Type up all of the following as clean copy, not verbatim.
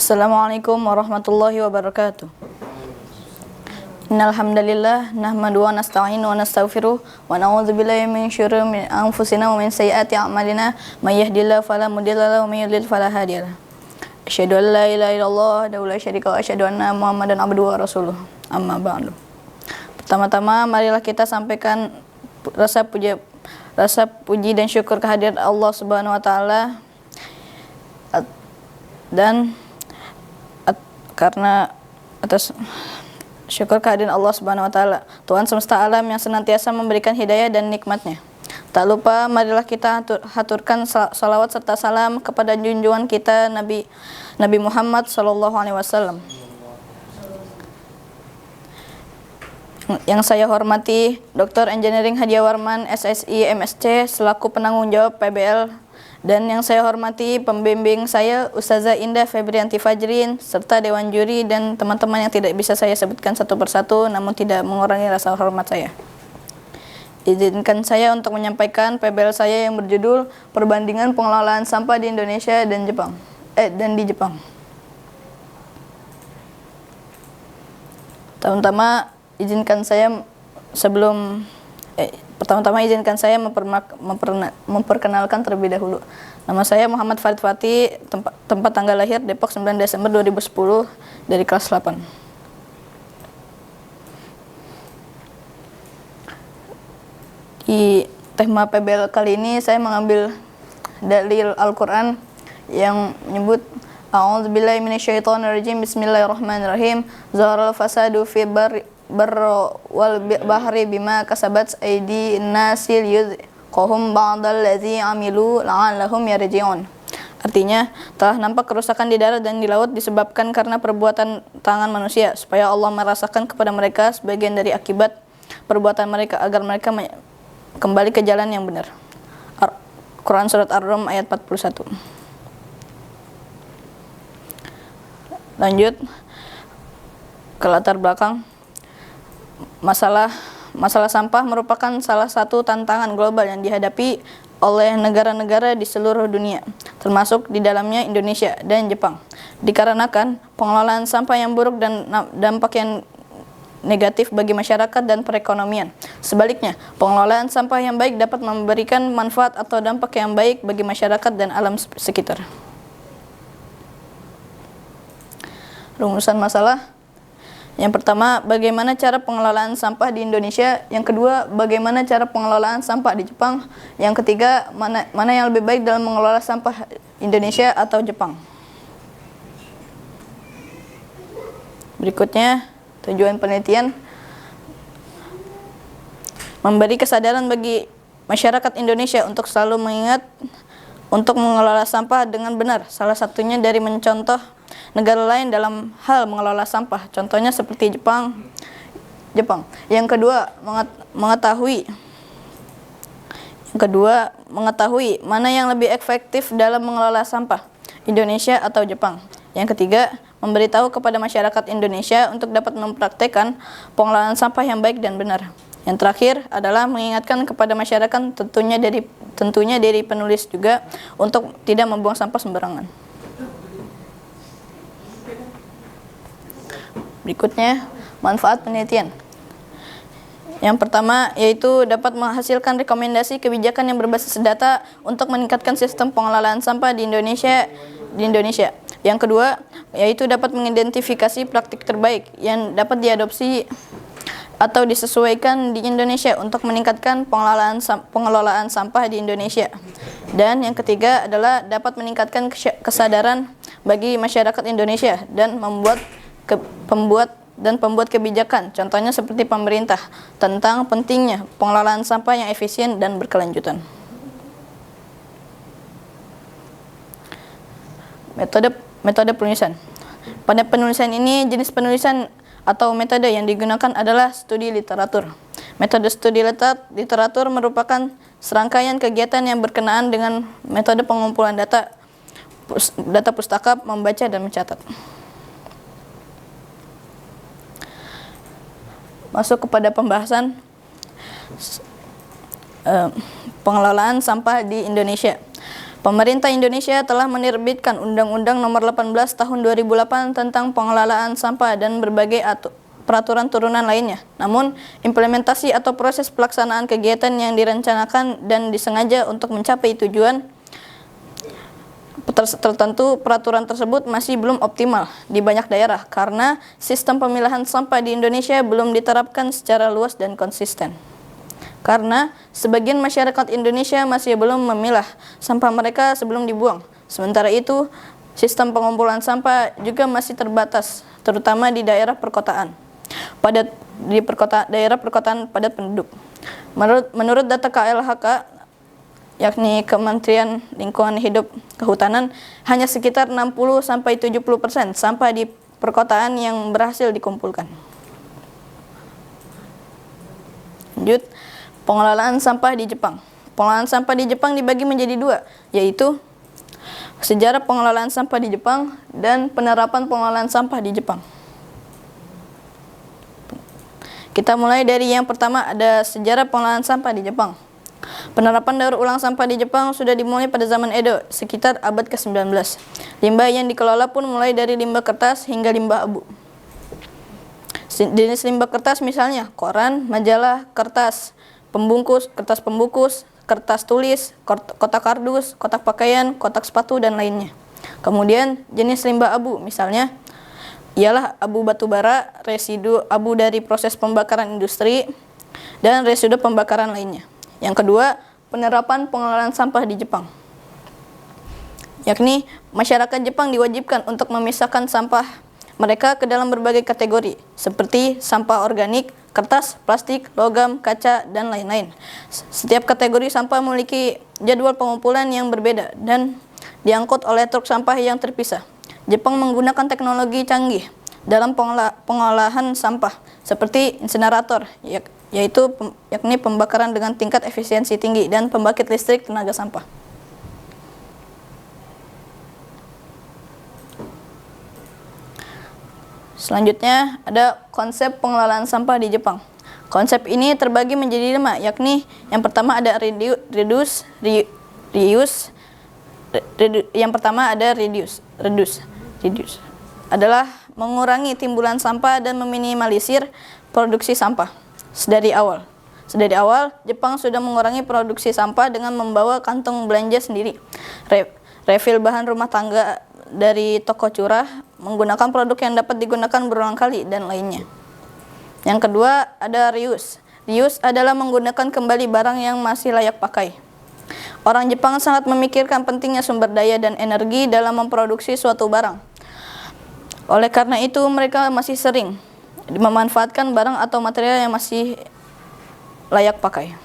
Assalamualaikum warahmatullahi wabarakatuh. Innal hamdalillah nahmaduhu wa nasta'inu wa nastaghfiruh wa na'udzu billahi min syururi anfusina wa min sayyiati a'malina may yahdihillahu fala mudilla lahu wa may yudlil fala hadiyalah. Asyhadu an la ilaha illallah wa la syarika lahu wa asyhadu anna Muhammadan abduhu wa rasuluh. Amma ba'du. Pertama-tama marilah kita sampaikan rasa puji dan syukur kehadirat Allah Subhanahu wa taala dan karena atas syukur kehadiran Allah Subhanahu wa taala, Tuhan semesta alam yang senantiasa memberikan hidayah dan nikmatnya. Tak lupa marilah kita haturkan salawat serta salam kepada junjungan kita Nabi Muhammad sallallahu alaihi wasallam. Yang saya hormati Dr. Engineering Hadiah Warman SSI MSc selaku penanggung jawab PBL, dan yang saya hormati pembimbing saya Ustazah Indah Febrianti Fajrin serta dewan juri dan teman-teman yang tidak bisa saya sebutkan satu persatu namun tidak mengurangi rasa hormat saya. Izinkan saya untuk menyampaikan PBL saya yang berjudul Perbandingan Pengelolaan Sampah di Indonesia dan di Jepang. Pertama-tama izinkan saya memperkenalkan terlebih dahulu. Nama saya Muhammad Farid Fatih, tempat tanggal lahir Depok 9 Desember 2010 dari kelas 8. Di tema PBL kali ini saya mengambil dalil Al-Qur'an yang menyebut A'udzubillahi minasyaitonirrajim. Bismillahirrahmanirrahim. Zaharal fasadu fi barri wal bahri bima kasabat aydin nasi liyuziqahum ba'dal ladzi amilu la'allahum yarji'un. Artinya, telah nampak kerusakan di darat dan di laut disebabkan karena perbuatan tangan manusia, supaya Allah merasakan kepada mereka sebagian dari akibat perbuatan mereka agar mereka kembali ke jalan yang benar. Quran Surat Ar-Rum ayat 41. Lanjut ke latar belakang. Masalah sampah merupakan salah satu tantangan global yang dihadapi oleh negara-negara di seluruh dunia, termasuk di dalamnya Indonesia dan Jepang. Dikarenakan pengelolaan sampah yang buruk dan dampak yang negatif bagi masyarakat dan perekonomian. Sebaliknya, pengelolaan sampah yang baik dapat memberikan manfaat atau dampak yang baik bagi masyarakat dan alam sekitar. Rumusan masalah. Yang pertama, bagaimana cara pengelolaan sampah di Indonesia? Yang kedua, bagaimana cara pengelolaan sampah di Jepang? Yang ketiga, mana yang lebih baik dalam mengelola sampah Indonesia atau Jepang? Berikutnya, tujuan penelitian memberi kesadaran bagi masyarakat Indonesia untuk selalu mengingat untuk mengelola sampah dengan benar. Salah satunya dari mencontoh negara lain dalam hal mengelola sampah, contohnya seperti Jepang. Yang kedua, mengetahui mana yang lebih efektif dalam mengelola sampah, Indonesia atau Jepang. Yang ketiga, memberitahu kepada masyarakat Indonesia untuk dapat mempraktekkan pengelolaan sampah yang baik dan benar. Yang terakhir adalah mengingatkan kepada masyarakat, tentunya dari penulis juga, untuk tidak membuang sampah sembarangan. Berikutnya, manfaat penelitian. Yang pertama yaitu dapat menghasilkan rekomendasi kebijakan yang berbasis data untuk meningkatkan sistem pengelolaan sampah di Indonesia. Yang kedua yaitu dapat mengidentifikasi praktik terbaik yang dapat diadopsi atau disesuaikan di Indonesia untuk meningkatkan pengelolaan sampah di Indonesia. Dan yang ketiga adalah dapat meningkatkan kesadaran bagi masyarakat Indonesia dan pembuat kebijakan, contohnya seperti pemerintah, tentang pentingnya pengelolaan sampah yang efisien dan berkelanjutan. Metode penulisan. Pada penulisan ini, jenis penulisan atau metode yang digunakan adalah studi literatur. Metode studi literatur merupakan serangkaian kegiatan yang berkenaan dengan metode pengumpulan data pustaka, membaca dan mencatat. Masuk kepada pembahasan pengelolaan sampah di Indonesia. Pemerintah Indonesia telah menerbitkan Undang-Undang Nomor 18 Tahun 2008 tentang pengelolaan sampah dan berbagai peraturan turunan lainnya. Namun, implementasi atau proses pelaksanaan kegiatan yang direncanakan dan disengaja untuk mencapai tujuan tertentu, peraturan tersebut masih belum optimal di banyak daerah karena sistem pemilahan sampah di Indonesia belum diterapkan secara luas dan konsisten. Karena sebagian masyarakat Indonesia masih belum memilah sampah mereka sebelum dibuang. Sementara itu, sistem pengumpulan sampah juga masih terbatas, terutama di daerah perkotaan. Daerah perkotaan padat penduduk. Menurut data KLHK, yakni Kementerian Lingkungan Hidup Kehutanan, hanya sekitar 60-70% sampah di perkotaan yang berhasil dikumpulkan. Lanjut, pengelolaan sampah di Jepang. Pengelolaan sampah di Jepang dibagi menjadi dua, yaitu sejarah pengelolaan sampah di Jepang dan penerapan pengelolaan sampah di Jepang. Kita mulai dari yang pertama, ada sejarah pengelolaan sampah di Jepang. Penerapan daur ulang sampah di Jepang sudah dimulai pada zaman Edo, sekitar abad ke-19. Limbah yang dikelola pun mulai dari limbah kertas hingga limbah abu. Jenis limbah kertas misalnya koran, majalah, kertas pembungkus, kertas tulis, kotak kardus, kotak pakaian, kotak sepatu, dan lainnya. Kemudian jenis limbah abu misalnya ialah abu batubara, residu abu dari proses pembakaran industri, dan residu pembakaran lainnya. Yang kedua, penerapan pengelolaan sampah di Jepang, yakni masyarakat Jepang diwajibkan untuk memisahkan sampah mereka ke dalam berbagai kategori, seperti sampah organik, kertas, plastik, logam, kaca, dan lain-lain. Setiap kategori sampah memiliki jadwal pengumpulan yang berbeda dan diangkut oleh truk sampah yang terpisah. Jepang menggunakan teknologi canggih dalam pengolahan sampah, seperti insinerator, yakni pembakaran dengan tingkat efisiensi tinggi, dan pembangkit listrik tenaga sampah. Selanjutnya ada konsep pengelolaan sampah di Jepang. Konsep ini terbagi menjadi 5, yakni yang pertama ada reduce. Yang pertama ada reduce adalah mengurangi timbulan sampah dan meminimalisir produksi sampah. Sedari awal, Jepang sudah mengurangi produksi sampah dengan membawa kantong belanja sendiri, refill bahan rumah tangga dari toko curah, menggunakan produk yang dapat digunakan berulang kali, dan lainnya. Yang kedua ada reuse. Reuse adalah menggunakan kembali barang yang masih layak pakai. Orang Jepang sangat memikirkan pentingnya sumber daya dan energi dalam memproduksi suatu barang. Oleh karena itu, mereka masih sering memanfaatkan barang atau material yang masih layak pakai.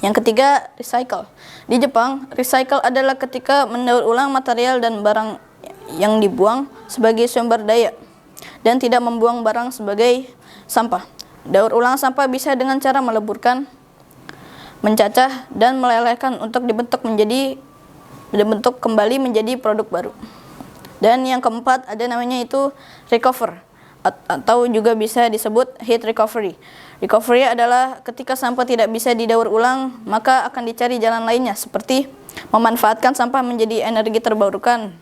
Yang ketiga, recycle. Di Jepang, recycle adalah ketika mendaur ulang material dan barang yang dibuang sebagai sumber daya dan tidak membuang barang sebagai sampah. Daur ulang sampah bisa dengan cara meleburkan, mencacah, dan melelehkan untuk dibentuk kembali menjadi produk baru. Dan yang keempat ada namanya itu recover, atau juga bisa disebut heat recovery. Recovery adalah ketika sampah tidak bisa didaur ulang, maka akan dicari jalan lainnya, seperti memanfaatkan sampah menjadi energi terbarukan.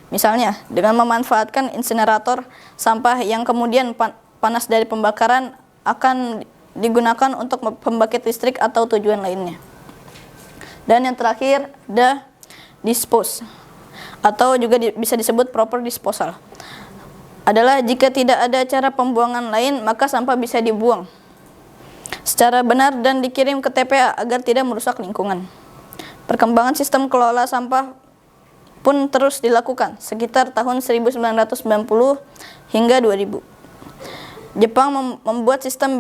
Misalnya, dengan memanfaatkan insinerator, sampah yang kemudian panas dari pembakaran akan digunakan untuk pembangkit listrik atau tujuan lainnya. Dan yang terakhir, ada dispose, atau juga bisa disebut proper disposal. Adalah jika tidak ada cara pembuangan lain, maka sampah bisa dibuang secara benar dan dikirim ke TPA agar tidak merusak lingkungan. Perkembangan sistem kelola sampah pun terus dilakukan sekitar tahun 1990 hingga 2000. Jepang membuat sistem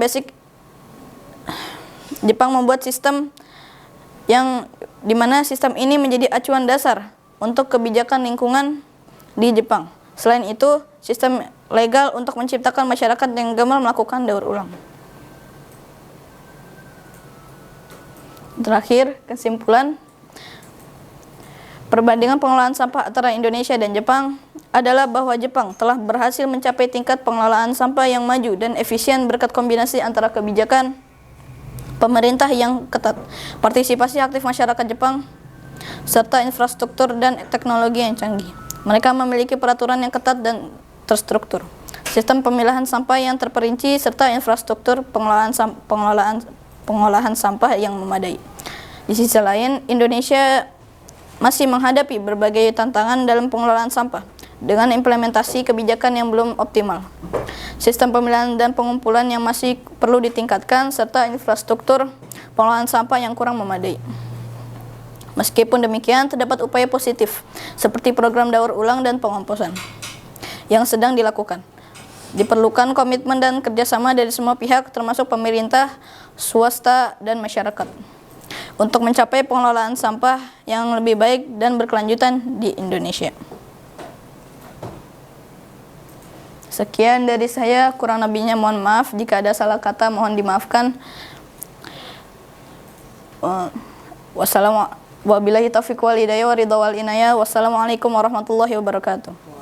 yang dimana sistem ini menjadi acuan dasar untuk kebijakan lingkungan di Jepang. Selain itu, sistem legal untuk menciptakan masyarakat yang gemar melakukan daur ulang. Terakhir, kesimpulan, perbandingan pengelolaan sampah antara Indonesia dan Jepang adalah bahwa Jepang telah berhasil mencapai tingkat pengelolaan sampah yang maju dan efisien berkat kombinasi antara kebijakan pemerintah yang ketat, partisipasi aktif masyarakat Jepang, serta infrastruktur dan teknologi yang canggih. Mereka memiliki peraturan yang ketat dan terstruktur, sistem pemilahan sampah yang terperinci, serta infrastruktur pengolahan sampah yang memadai. Di sisi lain, Indonesia masih menghadapi berbagai tantangan dalam pengelolaan sampah dengan implementasi kebijakan yang belum optimal, sistem pemilahan dan pengumpulan yang masih perlu ditingkatkan, serta infrastruktur pengolahan sampah yang kurang memadai. Meskipun demikian, terdapat upaya positif seperti program daur ulang dan pengomposan yang sedang dilakukan. Diperlukan komitmen dan kerjasama dari semua pihak termasuk pemerintah, swasta, dan masyarakat untuk mencapai pengelolaan sampah yang lebih baik dan berkelanjutan di Indonesia. Sekian dari saya, kurang lebihnya mohon maaf. Jika ada salah kata mohon dimaafkan. Wabillahi taufiq wal hidayah wa ridha wal inayah. Wassalamualaikum warahmatullahi wabarakatuh.